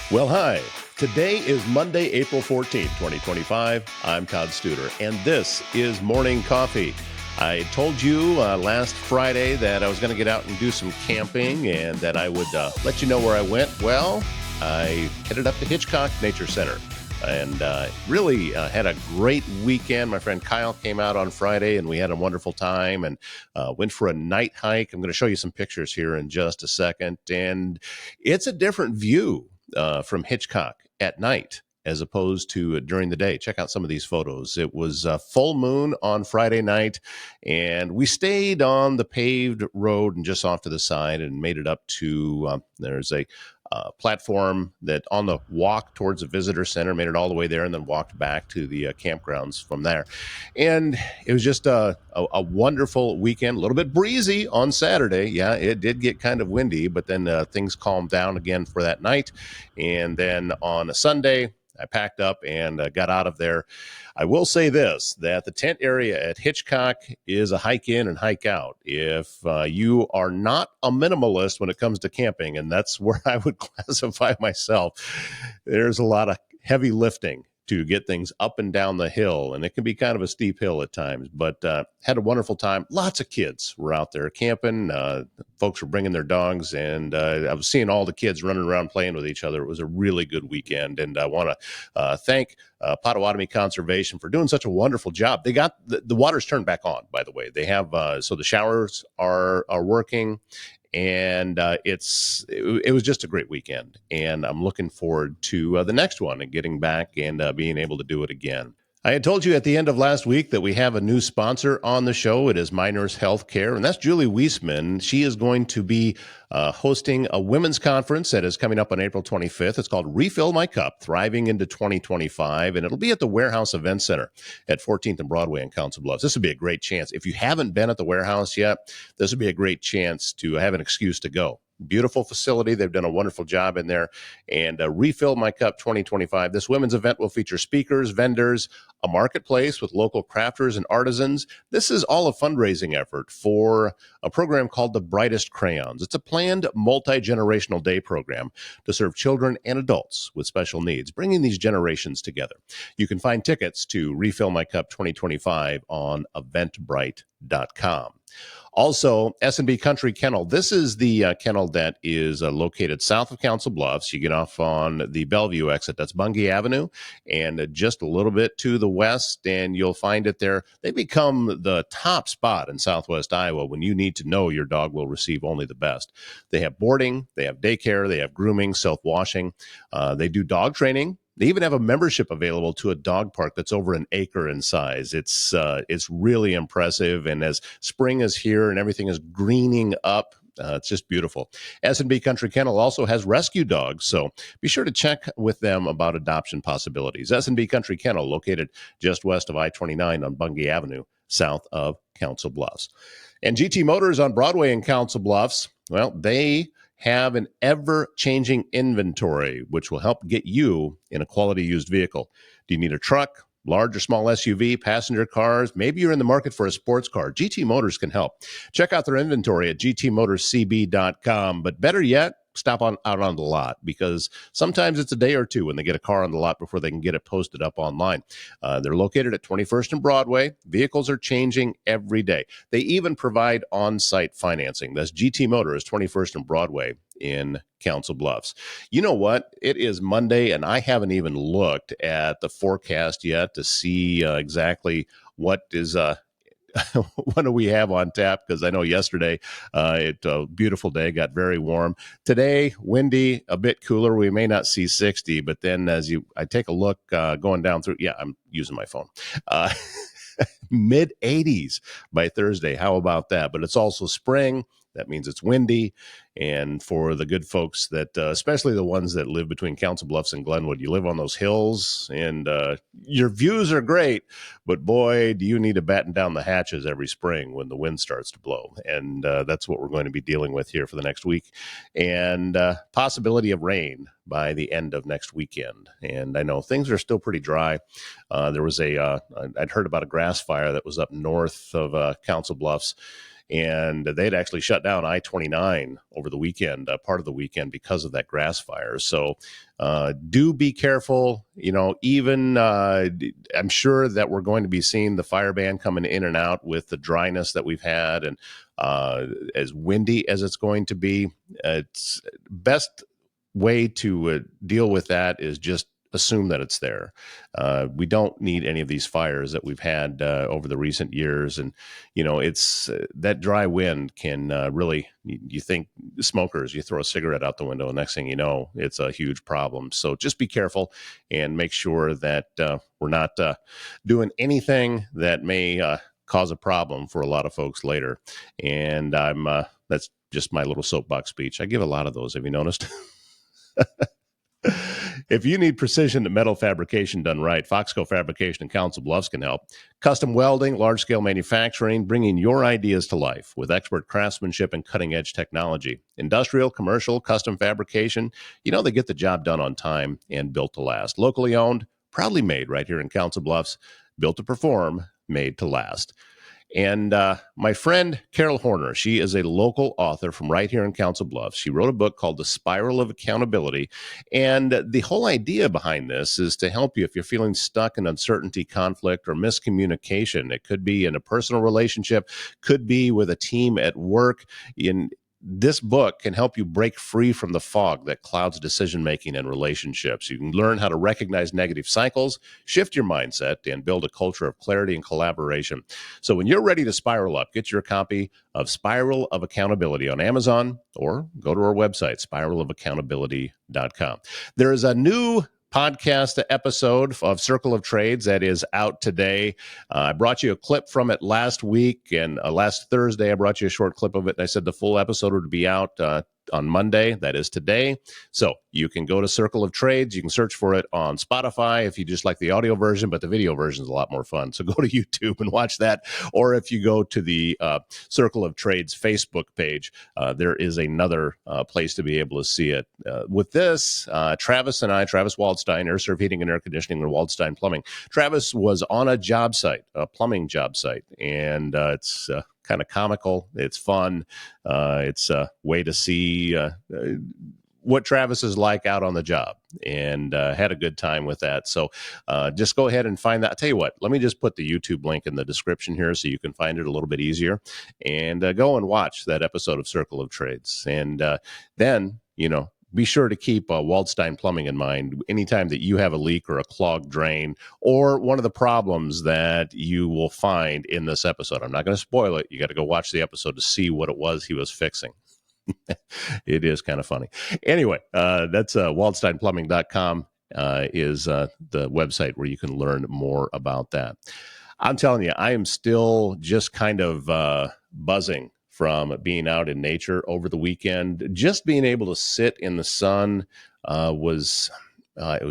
Well, hi. Today is Monday, April 14th, 2025. I'm Todd Studer, and this is Morning Coffee. I told you last Friday that I was going to get out and do some camping and that I would let you know where I went. Well, I headed up to Hitchcock Nature Center and really had a great weekend. My friend Kyle came out on Friday and we had a wonderful time and went for a night hike. I'm going to show you some pictures here in just a second. And it's a different view from Hitchcock at night as opposed to during the day. Check out some of these photos. It was full moon on Friday night, and we stayed on the paved road and just off to the side and made it up to, there's a platform that on the walk towards the visitor center, made it all the way there and then walked back to the campgrounds from there. And it was just a wonderful weekend, a little bit breezy on Saturday. Yeah, it did get kind of windy, but then things calmed down again for that night. And then on a Sunday, I packed up and got out of there. I will say this, that the tent area at Hitchcock is a hike in and hike out. If you are not a minimalist when it comes to camping, and that's where I would classify myself, there's a lot of heavy lifting to get things up and down the hill, and it can be kind of a steep hill at times, but had a wonderful time. Lots of kids were out there camping. Folks were bringing their dogs, and I was seeing all the kids running around playing with each other. It was a really good weekend, and I want to thank Potawatomi Conservation for doing such a wonderful job. They got the water's turned back on, by the way. They have, so the showers are working. And it was just a great weekend, and I'm looking forward to the next one and getting back and being able to do it again. I had told you at the end of last week that we have a new sponsor on the show. It is Miners Healthcare, and that's Julie Wiesman. She is going to be hosting a women's conference that is coming up on April 25th. It's called Refill My Cup, Thriving into 2025, and it'll be at the Warehouse Event Center at 14th and Broadway in Council Bluffs. This would be a great chance. If you haven't been at the Warehouse yet, this would be a great chance to have an excuse to go. Beautiful facility. They've done a wonderful job in there. And Refill My Cup 2025. This women's event will feature speakers, vendors, a marketplace with local crafters and artisans. This is all a fundraising effort for a program called The Brightest Crayons. It's a planned multi-generational day program to serve children and adults with special needs, bringing these generations together. You can find tickets to Refill My Cup 2025 on eventbrite.com. Also, S&B Country Kennel. This is the kennel that is located south of Council Bluffs. You get off on the Bellevue exit. That's Bungie Avenue, and just a little bit to the west, and you'll find it there. They become the top spot in southwest Iowa when you need to know your dog will receive only the best. They have boarding, they have daycare, they have grooming, self-washing. They do dog training. They even have a membership available to a dog park that's over an acre in size. It's really impressive. And as spring is here and everything is greening up, it's just beautiful. S&B Country Kennel also has rescue dogs, so be sure to check with them about adoption possibilities. S&B Country Kennel, located just west of I-29 on Bungie Avenue, south of Council Bluffs. And GT Motors on Broadway in Council Bluffs, well, they have an ever-changing inventory, which will help get you in a quality used vehicle. Do you need a truck, large or small SUV, passenger cars? Maybe you're in the market for a sports car. GT Motors can help. Check out their inventory at gtmotorscb.com. But better yet, stop out on the lot, because sometimes it's a day or two when they get a car on the lot before they can get it posted up online. They're located at 21st and Broadway. Vehicles are changing every day. They even provide on-site financing. That's GT Motors, 21st and Broadway in Council Bluffs. You know what? It is Monday, and I haven't even looked at the forecast yet to see exactly what is what do we have on tap? Because I know yesterday it a beautiful day, got very warm. Today, windy, a bit cooler. We may not see 60, but then I take a look going down through, I'm using my phone. Mid 80s by Thursday. How about that? But it's also spring. That means it's windy. And for the good folks that, especially the ones that live between Council Bluffs and Glenwood, you live on those hills and your views are great, but boy, do you need to batten down the hatches every spring when the wind starts to blow. And that's what we're going to be dealing with here for the next week. And possibility of rain by the end of next weekend. And I know things are still pretty dry. There was I'd heard about a grass fire that was up north of Council Bluffs. and they'd actually shut down I-29 over the weekend, part of the weekend, because of that grass fire. So do be careful. Even I'm sure that we're going to be seeing the fire ban coming in and out with the dryness that we've had, and as windy as it's going to be. It's best way to deal with that is just assume that it's there. We don't need any of these fires that we've had over the recent years. And, it's that dry wind can really, you think smokers, you throw a cigarette out the window, and next thing you know, it's a huge problem. So just be careful and make sure that we're not doing anything that may cause a problem for a lot of folks later. And that's just my little soapbox speech. I give a lot of those. Have you noticed? If you need precision metal fabrication done right, Foxco Fabrication in Council Bluffs can help. Custom welding, large-scale manufacturing, bringing your ideas to life with expert craftsmanship and cutting-edge technology. Industrial, commercial, custom fabrication, they get the job done on time and built to last. Locally owned, proudly made right here in Council Bluffs, built to perform, made to last. And my friend Carol Horner, she is a local author from right here in Council Bluffs. She wrote a book called The Spiral of Accountability. And the whole idea behind this is to help you if you're feeling stuck in uncertainty, conflict, or miscommunication. It could be in a personal relationship, could be with a team at work. This book can help you break free from the fog that clouds decision-making and relationships. You can learn how to recognize negative cycles, shift your mindset, and build a culture of clarity and collaboration. So when you're ready to spiral up, get your copy of Spiral of Accountability on Amazon or go to our website, spiralofaccountability.com. There is a new podcast episode of Circle of Trades that is out today. I brought you a clip from it last week, and last Thursday I brought you a short clip of it, and I said the full episode would be out on Monday. That is today. So you can go to Circle of Trades. You can search for it on Spotify if you just like the audio version, but the video version is a lot more fun. So go to YouTube and watch that. Or if you go to the Circle of Trades Facebook page, there is another place to be able to see it. With this, Travis and I, Travis Waldstein, Air Serv Heating and Air Conditioning, and Waldstein Plumbing. Travis was on a job site, a plumbing job site, and it's kind of comical. It's fun. It's a way to see what Travis is like out on the job, and had a good time with that. So just go ahead and find that. I'll tell you what, let me just put the YouTube link in the description here so you can find it a little bit easier, and go and watch that episode of Circle of Trades. And then, be sure to keep Waldstein Plumbing in mind anytime that you have a leak or a clogged drain or one of the problems that you will find in this episode. I'm not going to spoil it. You got to go watch the episode to see what it was he was fixing. It is kind of funny. Anyway, that's waldsteinplumbing.com is the website where you can learn more about that. I'm telling you, I am still just kind of buzzing from being out in nature over the weekend. Just being able to sit in the sun was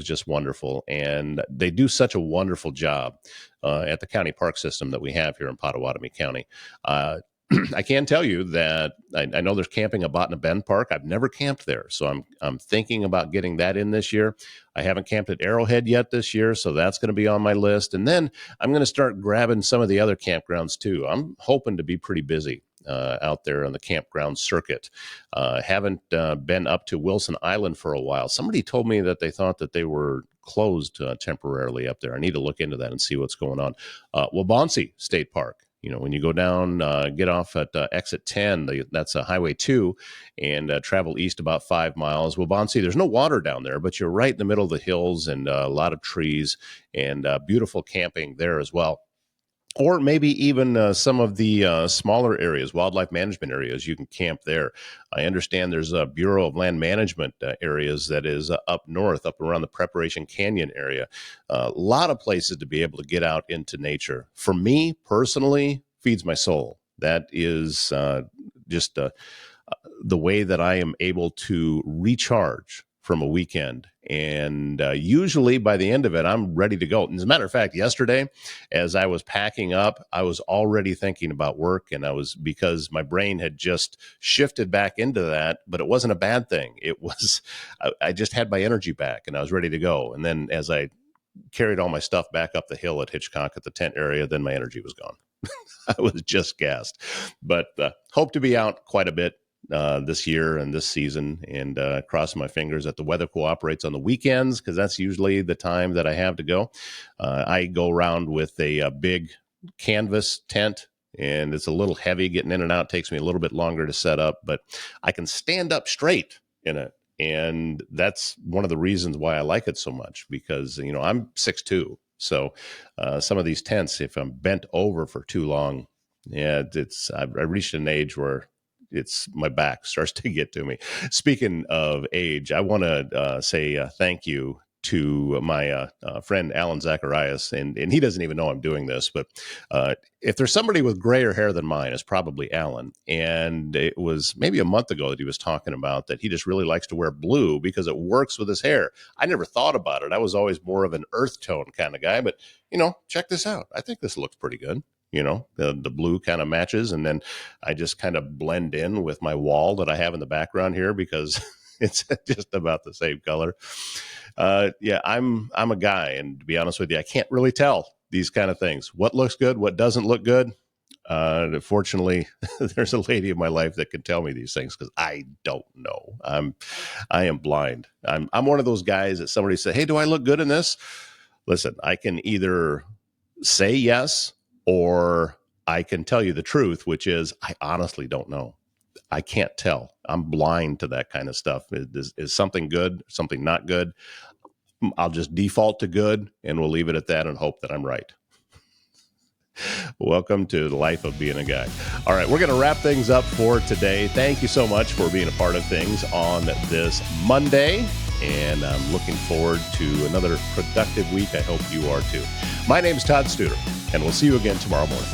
just wonderful. And they do such a wonderful job at the county park system that we have here in Pottawatomie County. I can tell you that I know there's camping at Botany Bend Park. I've never camped there, so I'm thinking about getting that in this year. I haven't camped at Arrowhead yet this year, so that's going to be on my list. And then I'm going to start grabbing some of the other campgrounds too. I'm hoping to be pretty busy out there on the campground circuit. Haven't been up to Wilson Island for a while. Somebody told me that they thought that they were closed temporarily up there. I need to look into that and see what's going on. Waubonsee State Park. When you go down, get off at exit 10, that's Highway 2, and travel east about 5 miles. Waubonsee, there's no water down there, but you're right in the middle of the hills and a lot of trees and beautiful camping there as well. Or maybe even some of the smaller areas, wildlife management areas, you can camp there. I understand there's a Bureau of Land Management areas that is up north, up around the Preparation Canyon area. A lot of places to be able to get out into nature. For me, personally, feeds my soul. That is just the way that I am able to recharge from a weekend. And usually by the end of it, I'm ready to go. And as a matter of fact, yesterday, as I was packing up, I was already thinking about work, and because my brain had just shifted back into that, but it wasn't a bad thing. It was, I just had my energy back and I was ready to go. And then as I carried all my stuff back up the hill at Hitchcock at the tent area, then my energy was gone. I was just gassed, but hope to be out quite a bit this year and this season, and cross my fingers that the weather cooperates on the weekends, because that's usually the time that I have to go. I go around with a big canvas tent, and it's a little heavy. Getting in and out takes me a little bit longer to set up, but I can stand up straight in it. And that's one of the reasons why I like it so much, because, I'm 6'2". So some of these tents, if I'm bent over for too long, yeah, I reached an age where it's my back starts to get to me. Speaking of age, I want to say thank you to my friend Alan Zacharias, and he doesn't even know I'm doing this, but if there's somebody with grayer hair than mine, it's probably Alan. And it was maybe a month ago that he was talking about that he just really likes to wear blue because it works with his hair. I never thought about it. I was always more of an earth tone kind of guy, but check this out. I think this looks pretty good. The blue kind of matches, and then I just kind of blend in with my wall that I have in the background here because it's just about the same color. Yeah, I'm a guy, and to be honest with you, I can't really tell these kind of things. What looks good, what doesn't look good. Fortunately, there's a lady in my life that can tell me these things, because I don't know. I am blind. I'm one of those guys that somebody say, "Hey, do I look good in this?" Listen, I can either say yes, or I can tell you the truth, which is I honestly don't know. I can't tell. I'm blind to that kind of stuff. Is something good, something not good? I'll just default to good, and we'll leave it at that and hope that I'm right. Welcome to the life of being a guy. All right, we're going to wrap things up for today. Thank you so much for being a part of things on this Monday, and I'm looking forward to another productive week. I hope you are too. My name is Todd Studer, and we'll see you again tomorrow morning.